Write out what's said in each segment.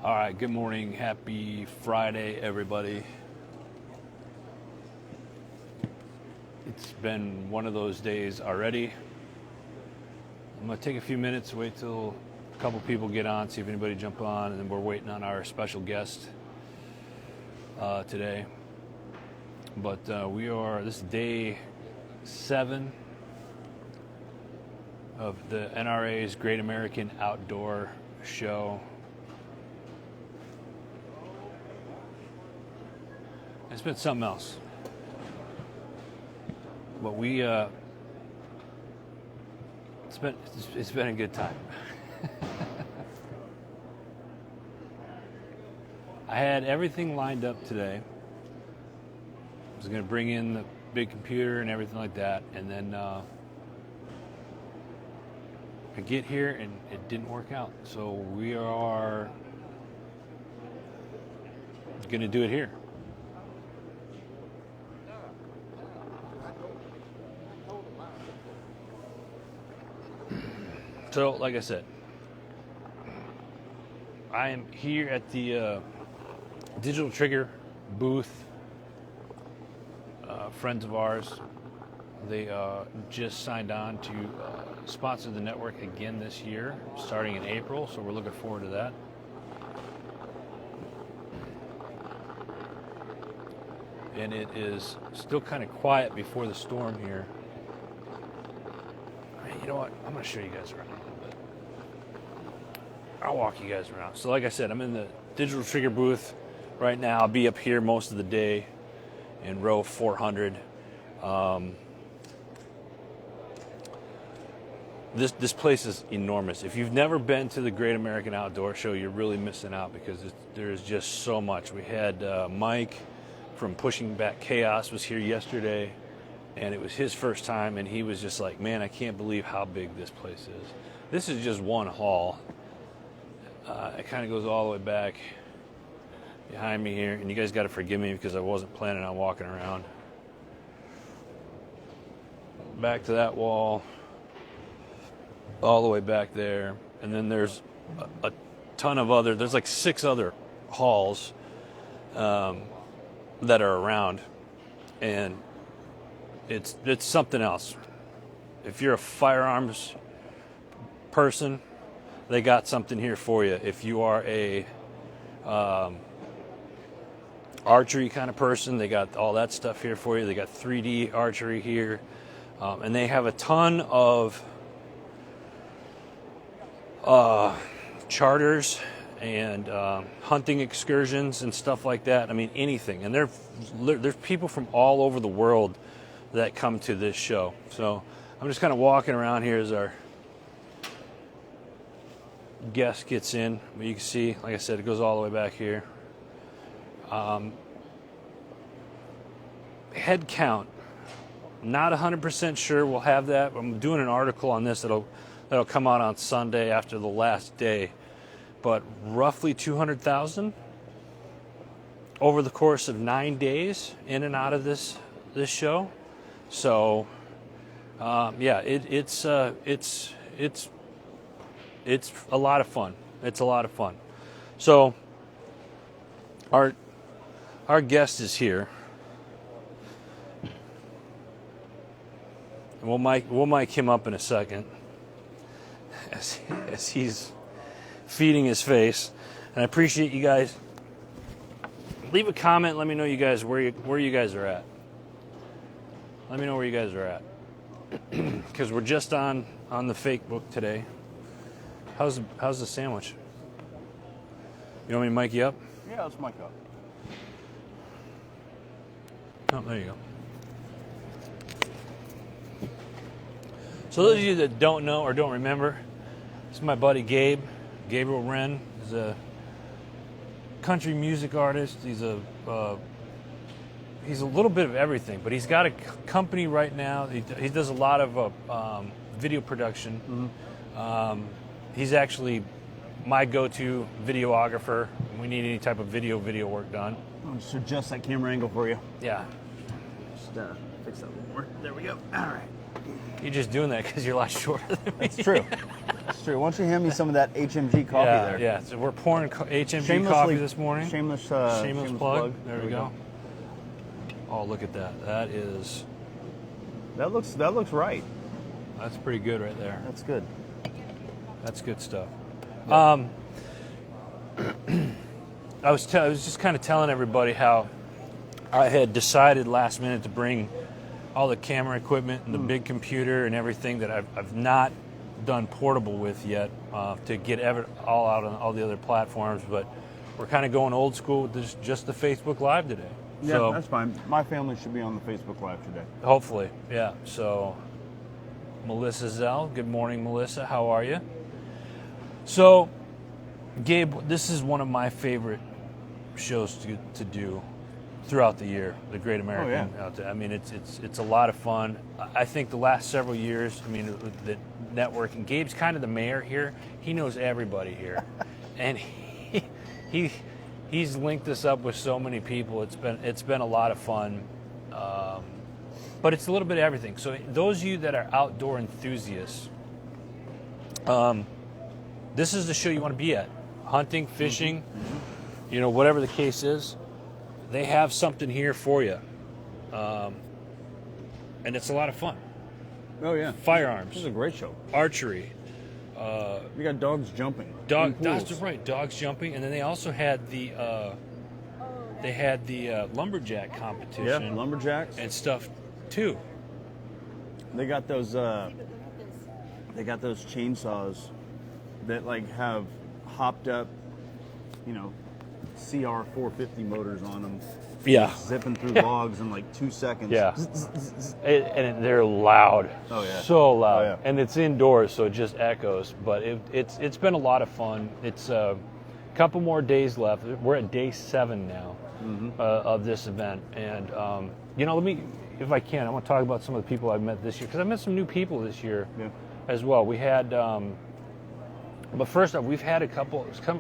All right, good morning. Happy Friday, everybody. It's been one of those days already. I'm going to take a few minutes, wait till a couple people get on, see if anybody jump on, and then we're waiting on our special guest today. But this is day 7 of the NRA's Great American Outdoor Show. It's been something else, but it's been a good time. I had everything lined up today. I was going to bring in the big computer and everything like that, and then I get here and it didn't work out. So we are going to do it here. So, like I said, I am here at the Digital Trigger booth. Friends of ours, they just signed on to sponsor the network again this year, starting in April, so we're looking forward to that. And it is still kind of quiet before the storm here. You know what? I'm going to show you guys around a little bit. I'll walk you guys around. So like I said, I'm in the Digital Trigger booth right now. I'll be up here most of the day in row 400. This place is enormous. If you've never been to the Great American Outdoor Show, you're really missing out because there's just so much. We had Mike from Pushing Back Chaos was here yesterday. And it was his first time, and he was just like, man, I can't believe how big this place is. This is just one hall. It kind of goes all the way back behind me here. And you guys got to forgive me because I wasn't planning on walking around. Back to that wall. All the way back there. And then there's a ton of there's like 6 other halls that are around. And it's something else. If you're a firearms person, they got something here for you. If you are a archery kind of person, they got all that stuff here for you. They got 3D archery here, and they have a ton of charters and hunting excursions and stuff like that. I mean, anything. And there's people from all over the world that come to this show. So I'm just kind of walking around here as our guest gets in. But you can see, like I said, it goes all the way back here. Head count, not 100% sure we'll have that. I'm doing an article on this that'll come out on Sunday after the last day. But roughly 200,000 over the course of 9 days in and out of this show. So, it's a lot of fun. It's a lot of fun. So, our guest is here, and we'll mic him up in a second as he's feeding his face. And I appreciate you guys. Leave a comment. Let me know you guys where you guys are at. Let me know where you guys are at, because we're just on the fake book today. How's the sandwich? You want me to mic you up? Yeah, let's mic up. Oh, there you go. So those of you that don't know or don't remember, this is my buddy Gabriel Wren. He's a country music artist. He's a little bit of everything, but he's got a company right now. He does a lot of video production. Mm-hmm. He's actually my go-to videographer when we need any type of video work done. I'll just adjust that camera angle for you. Yeah. Just Fix that a little more. There we go. All right. You're just doing that because you're a lot shorter than me. That's true. That's true. Why don't you hand me some of that HMG coffee there? Yeah. So we're pouring HMG coffee this morning. Shameless plug. There we go. Oh, look at that. That looks right. That's pretty good right there. That's good. That's good stuff. Yeah. I was just kind of telling everybody how I had decided last minute to bring all the camera equipment and the big computer and everything that I've not done portable with yet to get all out on all the other platforms. But we're kind of going old school with just the Facebook Live today. Yeah, so, that's fine. My family should be on the Facebook Live today. Hopefully, yeah. So, Melissa Zell, good morning, Melissa. How are you? So, Gabe, this is one of my favorite shows to do throughout the year, the Great American Out There. I mean, it's a lot of fun. I think the last several years, I mean, the network, and Gabe's kind of the mayor here. He knows everybody here, and he's linked us up with so many people. It's been a lot of fun, but it's a little bit of everything. So those of you that are outdoor enthusiasts, this is the show you want to be at. Hunting, fishing, whatever the case is. They have something here for you, and it's a lot of fun. Oh yeah, firearms. This is a great show. Archery. We got dogs jumping. That's right, dogs jumping, and then they also had the lumberjack competition. Yeah, lumberjacks and stuff too. They got those. They got those chainsaws that like have hopped up, CR 450 motors on them. Yeah. Zipping through logs in like 2 seconds. Yeah. And they're loud. Oh, yeah. So loud. Oh, yeah. And it's indoors, so it just echoes. But it's been a lot of fun. It's a couple more days left. We're at day 7 now of this event. And, let me, if I can, I want to talk about some of the people I've met this year. Because I met some new people this year as well. We had... but first off, we've had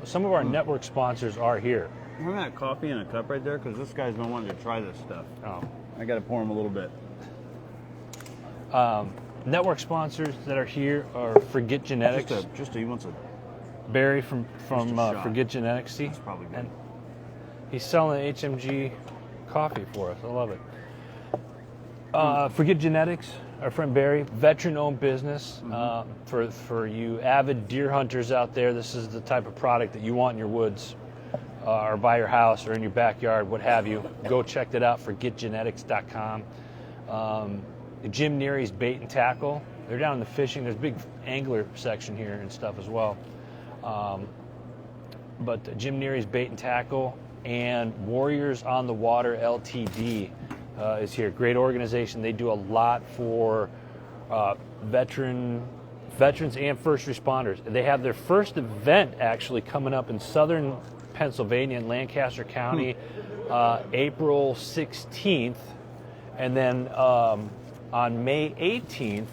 some of our network sponsors are here. Bring that coffee in a cup right there, because this guy's been wanting to try this stuff. Oh, I got to pour him a little bit. Network sponsors that are here are Forget Genetics. He wants a Barry from Forget Genetics. That's probably good. And he's selling HMG coffee for us. I love it. Forget Genetics. Our friend Barry, veteran-owned business. For you avid deer hunters out there, this is the type of product that you want in your woods or by your house or in your backyard, what have you. Go check that out, forgetgenetics.com. Jim Neary's Bait and Tackle. They're down in the fishing. There's a big angler section here and stuff as well. But Jim Neary's Bait and Tackle and Warriors on the Water LTD is here. Great organization. They do a lot for veterans and first responders. They have their first event actually coming up in southern Pennsylvania in Lancaster County, April 16th. And then on May 18th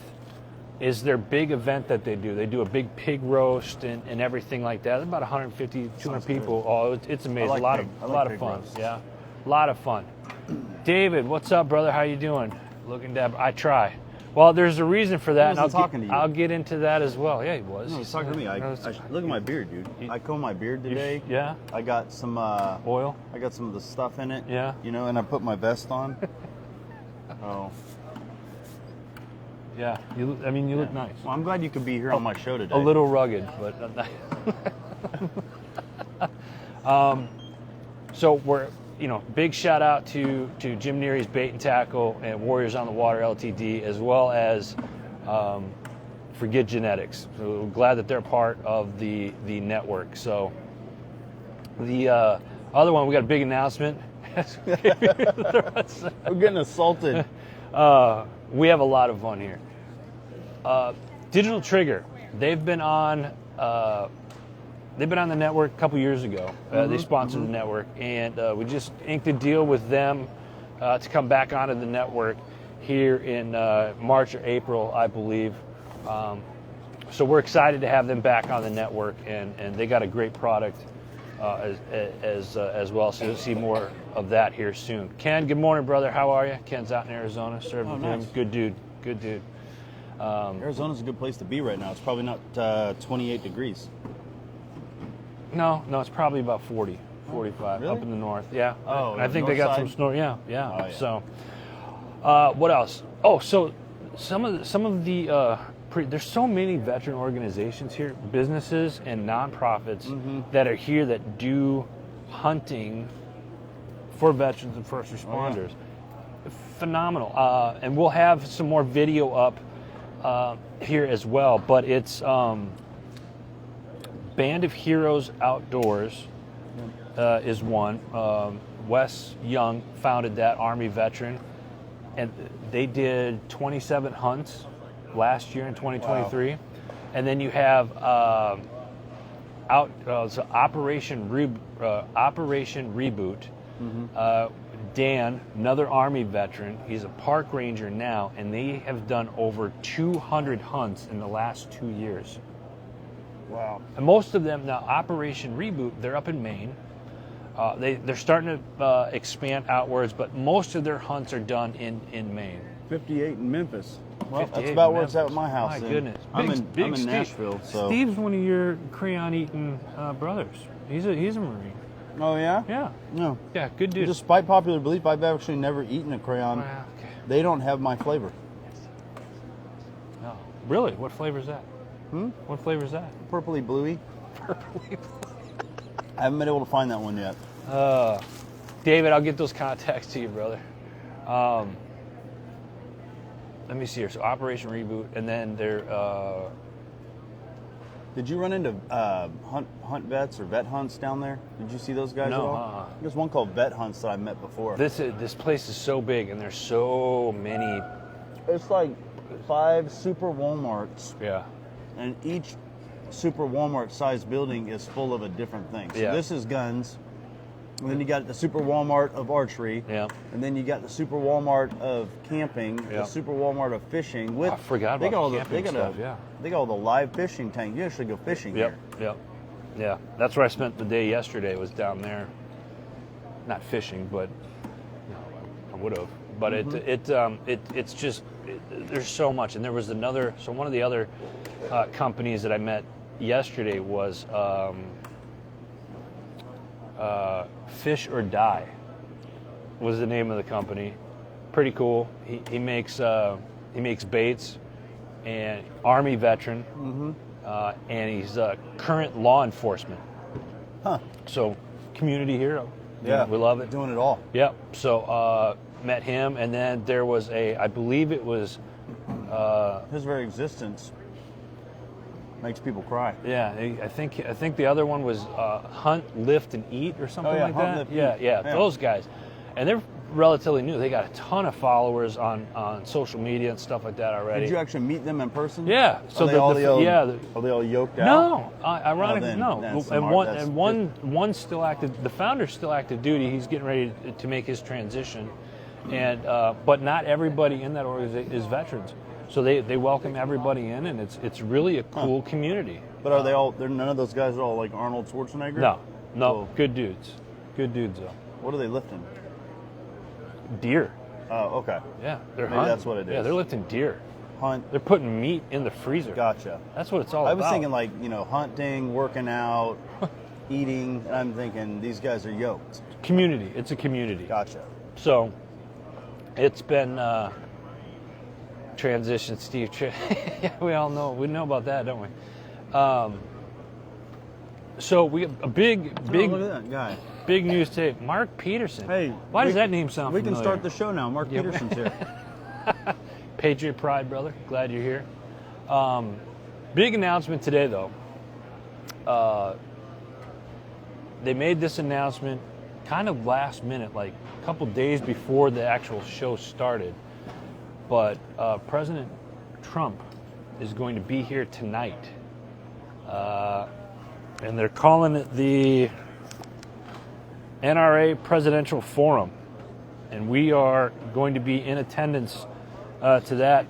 is their big event that they do. They do a big pig roast and everything like that. There's about 150, 200 people. Oh, it's amazing. A lot of fun. Roasts. Yeah, a lot of fun. David, what's up, brother? How you doing? Looking dab. I try. Well, there's a reason for that, and I'll get into that as well. Yeah, he was. No, he's talking to me. Look at my beard, dude. I combed my beard today. Yeah. I got some oil. I got some of the stuff in it. Yeah. And I put my vest on. Oh. Yeah. You look nice. Well, I'm glad you could be here on my show today. A little rugged, but. So we're. Big shout out to Jim Neary's Bait and Tackle and Warriors on the Water LTD, as well as Forget Genetics. So we're glad that they're part of the network. So the other one, we got a big announcement. We're getting assaulted. We have a lot of fun here. Digital Trigger, they've been on the network a couple years ago. They sponsored the network, and we just inked a deal with them to come back onto the network here in March or April, I believe. So we're excited to have them back on the network, and they got a great product as well. So you'll see more of that here soon. Ken, good morning, brother. How are you? Ken's out in Arizona. Served with nice. him. Good dude. Good dude. Arizona's a good place to be right now. It's probably not 28 degrees. No, it's probably about 40, 45 really? up in the north. Yeah. Oh, I think north they got side? some snow. Yeah. Oh, yeah. So, what else? Oh, so some of the there's so many veteran organizations here, businesses and nonprofits that are here that do hunting for veterans and first responders. Phenomenal. And we'll have some more video up here as well. But it's Band of Heroes Outdoors is one. Wes Young founded that, Army veteran. And they did 27 hunts last year in 2023. Wow. And then you have Operation Reboot. Dan, another Army veteran, he's a park ranger now, and they have done over 200 hunts in the last 2 years. Wow. And most of them, now Operation Reboot, they're up in Maine. They're starting to expand outwards, but most of their hunts are done in Maine. 58 in Memphis. Well, 58 that's about in where it's at with Memphis. my house. My then. goodness. I'm in Steve. Nashville. So. Steve's one of your crayon-eating brothers. He's a Marine. Oh, yeah? Yeah. No. Yeah, good dude. Despite popular belief, I've actually never eaten a crayon. Well, okay. They don't have my flavor. No. Really? What flavor is that? What flavor is that? Purpley bluey. Purpley. I haven't been able to find that one yet. David, I'll get those contacts to you, brother. Let me see here. So Operation Reboot, and then they're... Did you run into hunt vets or vet hunts down there? Did you see those guys No, at all? There's one called Vet Hunts that I met before. This place is so big, and there's so many... It's like 5 super Walmarts, Yeah. and each super Walmart-sized building is full of a different thing. So Yeah. this is guns, and then you got the super Walmart of archery, Yeah. and then you got the super Walmart of camping, Yeah. the super Walmart of fishing. With I forgot they about got all the the, camping they got stuff, a, yeah. They got all the live fishing tanks. You actually go fishing Yep, here. yeah. That's where I spent the day yesterday, was down there. Not fishing, but I would have. But it's just, there's so much. And there was one of the other companies that I met yesterday was Fish or Die was the name of the company. Pretty cool. He makes baits, and Army veteran, and he's current law enforcement. Huh. So community hero. Yeah. We love it. Doing it all. Yep. So met him, and then there was I believe it was. His very existence makes people cry. Yeah, I think the other one was Hunt, Lift, and Eat or something like Hunt, that. Lift, Yeah, Eat. yeah, Yeah. those guys, and they're relatively new. They got a ton of followers on social media and stuff like that already. Did you actually meet them in person? Yeah. So are they all are they all yoked out? No, ironically, then no. that's And smart. one's still active. The founder's still active duty. He's getting ready to make his transition, and but not everybody in that organization is veterans. So they welcome everybody in, and it's really a cool community. But are they all? None of those guys are all like Arnold Schwarzenegger. No, So, good dudes though. what are they lifting? Deer. Oh, okay. Yeah, they're Maybe hunting. that's what it Yeah, is. they're lifting deer. Hunt. They're putting meat in the freezer. Gotcha. That's what it's all I about. was thinking like hunting, working out, eating, and I'm thinking these guys are yoked. community. It's a community. Gotcha. So it's been transition, Steve. Yeah, we know about that, don't we? So we have a big Oh, look at that guy. big news today. Mark Peterson. Hey, why does that name sound We familiar? can start the show now. Mark Yeah. Peterson's here. Patriot Pride, brother. Glad you're here. Big announcement today, though. They made this announcement kind of last minute, like a couple days before the actual show started. But President Trump is going to be here tonight. And they're calling it the NRA Presidential Forum. And we are going to be in attendance to that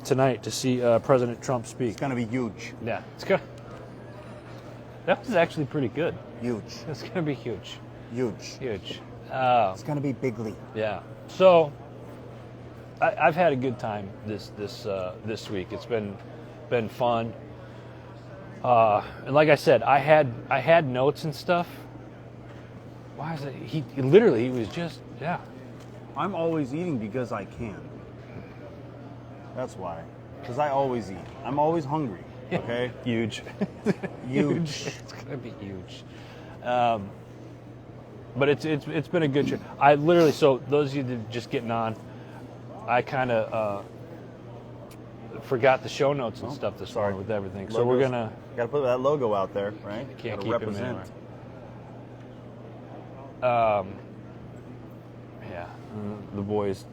tonight to see President Trump speak. It's gonna be huge. Yeah, it's good. That was actually pretty good. Huge. It's going to be huge. Huge. Huge. It's gonna be bigly. Yeah. So I've had a good time this week. It's been fun. And like I said, I had notes and stuff. Why is it? He was just I'm always eating because I can. That's why. Because I always eat. I'm always hungry. Okay. Huge. Huge. It's gonna be huge. But it's been a good trip. I literally, so those of you that are just getting on, I kind of forgot the show notes and stuff this morning with everything. So we're gonna gotta put that logo out there, right? Can't gotta keep represent. him anywhere. The boys.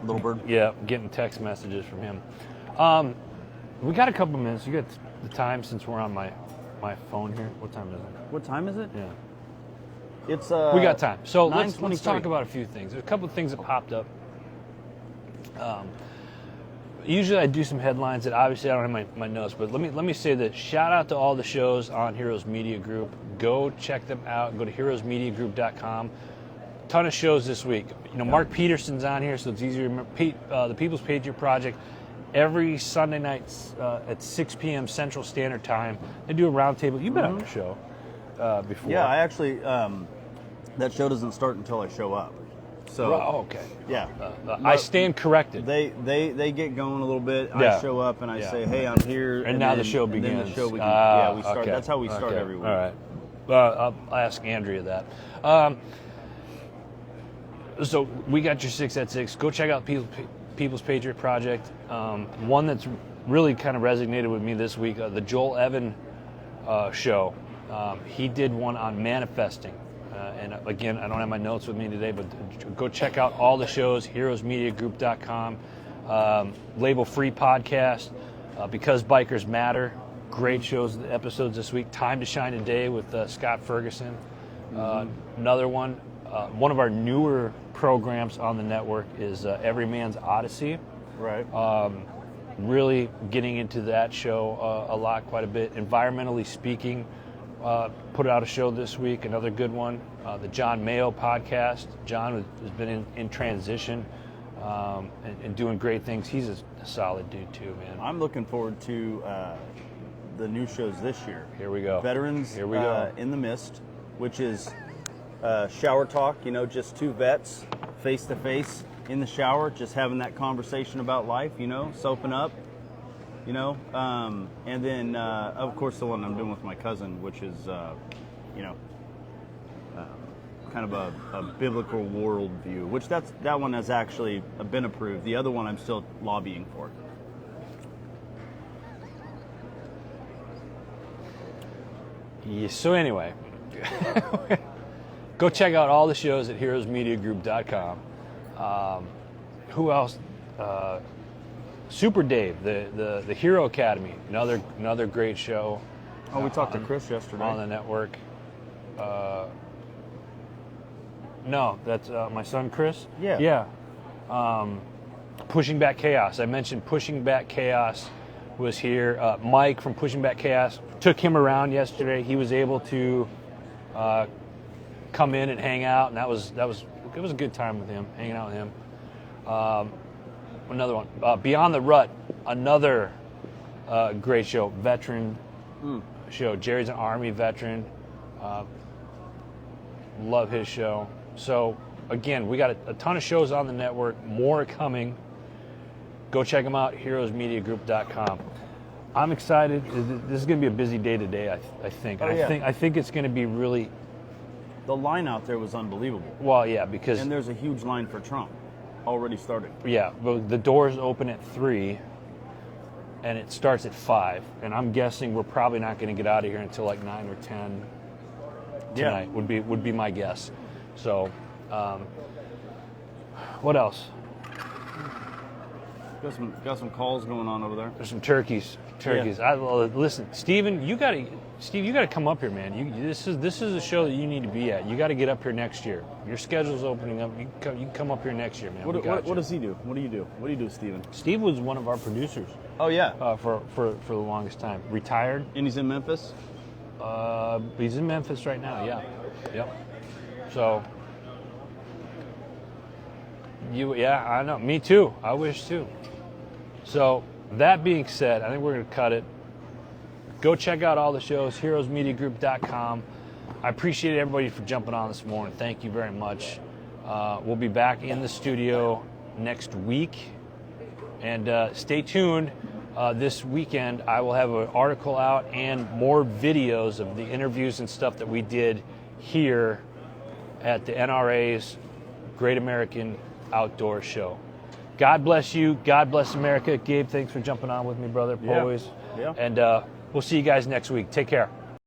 Little bird. Yeah, getting text messages from him. We got a couple minutes. You got the time since we're on my phone here. What time is it? What time is it? Yeah. It's we got time. So let's 9:23. talk about a few things. There's a couple of things that popped up. Usually I do some headlines that obviously I don't have my notes, but let me say that shout out to all the shows on Heroes Media Group. Go check them out. Go to heroesmediagroup.com. Ton of shows this week. Mark Peterson's on here, so it's easier to remember. The People's Patriot Project. Every Sunday night at 6 p.m. Central Standard Time, they do a roundtable. You've been on the show before. Yeah, I actually that show doesn't start until I show up. So okay. Yeah, I stand corrected. They get going a little bit. Yeah. I show up and I say, "Hey, I'm here." And now then, the show and begins. then the show we start. Okay. That's how we start every week. All right. I'll ask Andrea that. So we got your 6 at 6. Go check out People's Patriot Project. One that's really kind of resonated with me this week, the Joel Evan show. He did one on manifesting. And again, I don't have my notes with me today, but go check out all the shows, heroesmediagroup.com. Label Free Podcast, Because Bikers Matter. Great shows, episodes this week. Time to Shine Today with Scott Ferguson. Another one. One of our newer programs on the network is Every Man's Odyssey. Right. Really getting into that show a lot, quite a bit. Environmentally Speaking, put out a show this week, another good one. The John Mayo podcast. John has been in transition and doing great things. He's a solid dude too, man. I'm looking forward to the new shows this year. Here we go. Veterans Here we go. in the Mist, which is shower talk, just two vets face to face in the shower, just having that conversation about life, soaping up, and then of course the one I'm doing with my cousin, which is kind of a biblical worldview, which that one has actually been approved. The other one I'm still lobbying for. Yeah, so anyway, go check out all the shows at heroesmediagroup.com. Who else? Super Dave, the Hero Academy, another great show. Oh, we talked to Chris yesterday on the network. No, that's my son Chris. Yeah. Pushing Back Chaos. I mentioned Pushing Back Chaos was here. Mike from Pushing Back Chaos took him around yesterday. He was able to come in and hang out, and it was a good time with him, hanging out with him. Another one, Beyond the Rut, another great show, veteran show. Jerry's an Army veteran. Love his show. So again, we got a ton of shows on the network, more coming. Go check them out, heroesmediagroup.com. I'm excited. This is going to be a busy day today, I think. I think it's going to be really... The line out there was unbelievable. Well, yeah, because... And there's a huge line for Trump already starting. Yeah, but the doors open at 3, and it starts at 5. And I'm guessing we're probably not going to get out of here until like 9 or 10 tonight, would be my guess. So, what else? Got some calls going on over there. There's some turkeys. Yeah. Listen, Steven, you got to come up here, man. This is a show that you need to be at. You got to get up here next year. Your schedule's opening up. You can come up here next year, man. What does he do? What do you do? What do you do, Steven? Steve was one of our producers. Oh yeah. For the longest time. Retired. And he's in Memphis. He's in Memphis right now. Yeah. Yep. So, Yeah, I know. Me too. I wish too. So that being said, I think we're going to cut it. Go check out all the shows, heroesmediagroup.com. I appreciate everybody for jumping on this morning. Thank you very much. We'll be back in the studio next week. And stay tuned. This weekend, I will have an article out and more videos of the interviews and stuff that we did here at the NRA's Great American Outdoor Show. God bless you. God bless America. Gabe, thanks for jumping on with me, brother, always. Yeah. And we'll see you guys next week. Take care.